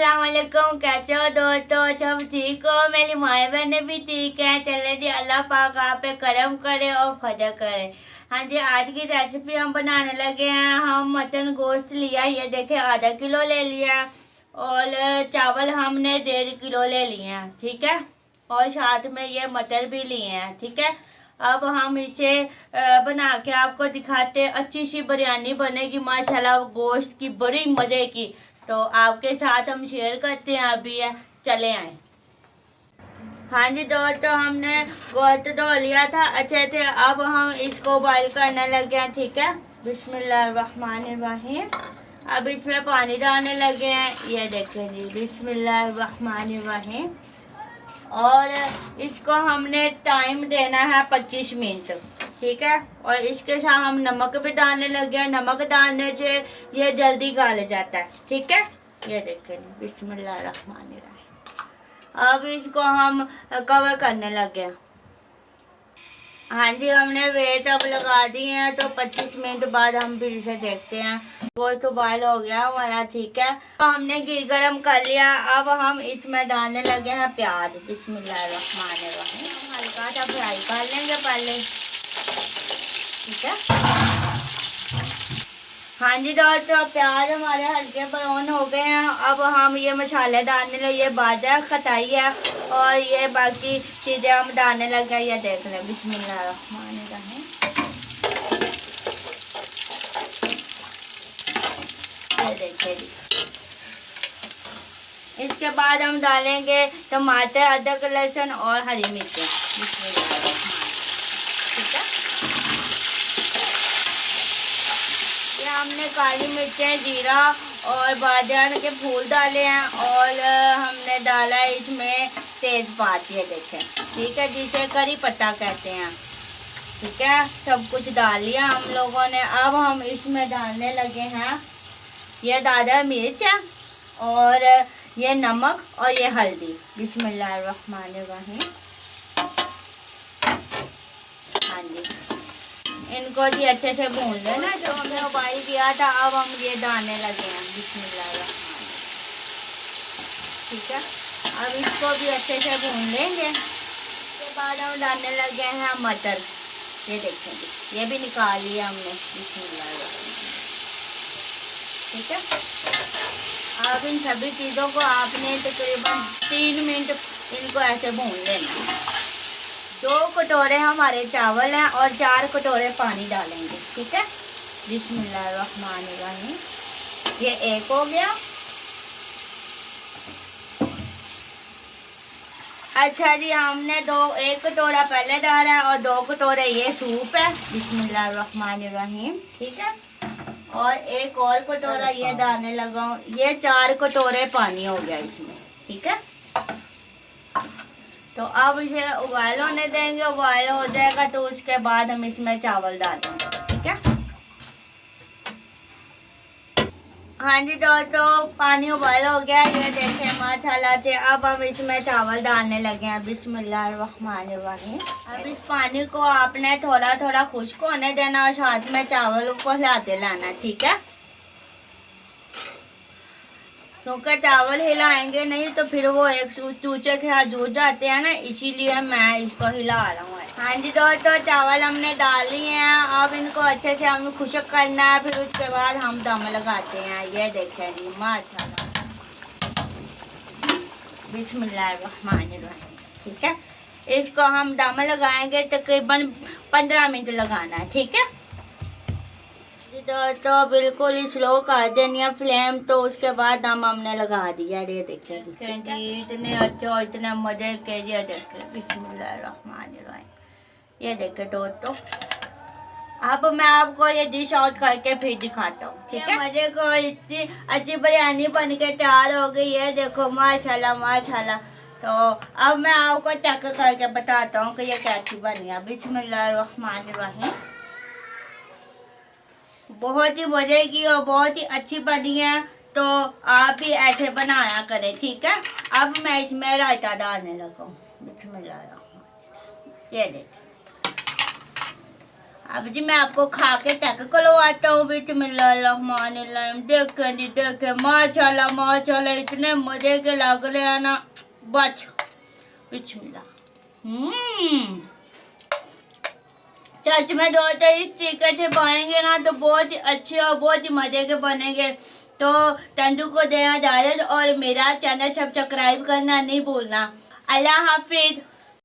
अस्सलाम वालेकुम। कैसे हो दोस्तों? सब ठीक हो? मेरी माए बहनें भी ठीक है। चले जी, अल्लाह पाक आप पे करम करे और फजल करे। हाँ जी, आज की रेसिपी हम बनाने लगे हैं। हम मटन गोश्त लिया, ये देखे आधा किलो ले लिया, और चावल हमने 1.5 किलो ले लिए हैं, ठीक है। और साथ में ये मटर भी लिए हैं, ठीक है। अब हम इसे बना के आपको दिखाते हैं। अच्छी सी बिरयानी बनेगी माशाल्लाह, गोश्त की, बड़ी मज़े की। तो आपके साथ हम शेयर करते हैं। अभी है, चले आए। हाँ जी दोस्तों, हमने गोश्त धो लिया था अच्छे से। अब हम इसको बॉईल करने लगे हैं, ठीक है। बिस्मिल्लाहिर्रहमानिर्रहीम। अब इसमें पानी डालने लगे हैं, ये देखें जी, बिस्मिल्लाहिर्रहमानिर्रहीम। और इसको हमने टाइम देना है 25 मिनट, ठीक है। और इसके साथ हम नमक भी डालने लगे हैं। नमक डालने से ये जल्दी गल जाता है, ठीक है। ये देखें बिस्मिल्लाहिर्रहमानिर्रहीम। अब इसको हम कवर करने लगे हैं। हाँ जी, हमने वेट अब लगा दिए हैं, तो 25 मिनट बाद हम फिर इसे देखते हैं। गोश्त तो बॉयल हो गया हमारा, ठीक है। तो हमने घी गरम कर लिया। अब हम इसमें डालने लगे हैं प्याज। बिस्मिल्लाहिर्रहमानिर्रहीम। हम हल्का सा फ्राई कर लेंगे पहले, ठीक है। हाँ जी दोस्तों, प्याज हमारे हल्के ब्राउन हो गए हैं। अब हम ये मसाले डालने लगे, ये बाजरा, खटाई है, और ये बाकी चीज़ें हम डालने लगे। ये देख लें, बिस्मिल्लाहिर्रहमानिर्रहीम। ये देखिए जी। इसके बाद हम डालेंगे टमाटर, अदरक, लहसुन और हरी मिर्चें। बिस्मिल्लाहिर्रहमानिर्रहीम, ठीक है। हमने काली मिर्चें, जीरा और बादाम के फूल डाले हैं, और हमने डाला है इसमें तेज़पात, ये देखें, ठीक है, जिसे करी पत्ता कहते हैं, ठीक है। सब कुछ डाल लिया हम लोगों ने। अब हम इसमें डालने लगे हैं ये दादा मिर्च है, और ये नमक, और ये हल्दी। बिस्मिल्लाहिर्रहमानिर्रहीम। हाँ जी, इनको जी अच्छे से भून लेना। जो हमने उबाल दिया था, अब हम ये डालने लगे हैं। बिस्मिल्लाहिर्रहमानिर्रहीम, ठीक है। अब इसको भी अच्छे से भून लेंगे। उसके बाद हम डालने लगे हैं मटर। ये देखेंगे, ये भी निकाल लिया हमने। बिस्मिल्लाहिर्रहमानिर्रहीम, ठीक है। अब इन सभी चीज़ों को आपने तकरीबन 3 मिनट इनको ऐसे भून लेना। 2 कटोरे हमारे चावल हैं, और 4 कटोरे पानी डालेंगे, ठीक है। बिस्मिल्लाहिर्रहमानिर्रहीम। ये एक हो गया। अच्छा जी, हमने 1 कटोरा पहले डाला है, और 2 कटोरे ये सूप है। बिस्मिल्लाहिर्रहमानिर्रहीम, ठीक है। और एक और कटोरा ये डालने लगा हूँ। ये 4 कटोरे पानी हो गया इसमें, ठीक है। तो अब इसे उबाल होने देंगे। उबाल हो जाएगा तो उसके बाद हम इसमें चावल डालेंगे, ठीक है। हाँ जी दोस्तों, पानी उबाल हो गया, ये देखें माशाल्लाह से। अब हम इसमें चावल डालने लगे हैं। बिस्मिल्लाहिर्रहमानिर्रहीम। अब इस पानी को आपने थोड़ा थोड़ा खुश्क होने देना, और साथ में चावल को हिलाते लाना, ठीक है। क्योंकि चावल हिलाएंगे नहीं तो फिर वो एक चूचे के साथ जुड़ जाते हैं ना, इसीलिए मैं इसको हिला रहा हूँ। हाँ जी दोस्तों, चावल हमने डाल लिए हैं। अब इनको अच्छे से हमें खुश्क करना है, फिर उसके बाद हम दम लगाते हैं। ये देखें जी माशाल्लाह। बिस्मिल्लाहिर्रहमानिर्रहीम, ठीक है। इसको हम दम लगाएंगे, तकरीबन 15 मिनट लगाना है, ठीक है। तो बिल्कुल ही स्लो कर देनी है फ्लेम। तो उसके बाद दम हमने लगा दिया। ये देखें जी, इतने अच्छे, इतने मजे के। ये देखें, बिस्मिल्लाहिर्रहमानिर्रहीम। ये देखें दोस्तों, अब मैं आपको ये डिश आउट करके फिर दिखाता हूँ, ठीक है। मजे को, इतनी अच्छी बिरयानी बन के तैयार हो गई है, देखो माशाल्लाह माशाल्लाह। तो अब मैं आपको चेक करके बताता हूँ कि ये कैसी बनी है। बिस्मिल्लाहिर्रहमानिर्रहीम। बहुत ही मजे की और बहुत ही अच्छी बनी है। तो आप भी ऐसे बनाया करें, ठीक है। अब मैं इसमें रायता डालने लगा हूँ। बिस्मिल्लाहिर्रहमानिर्रहीम। ये देखिए, अब जी मैं आपको खा के चेक करवाता हूँ। बिस्मिल्लाहिर्रहमानिर्रहीम। देखें जी देखें, माशाल्लाह माशाल्लाह, इतने मजे के लग रहे हैं ना। बच बिस्मिल्लाह। सच में दोस्तों, इस तरीके से बनाएंगे ना तो बहुत ही अच्छे और बहुत ही मजे के बनेंगे। तो तंदू को देना इजाजत और मेरा चैनल सब्सक्राइब करना नहीं भूलना। अल्लाह हाफिज।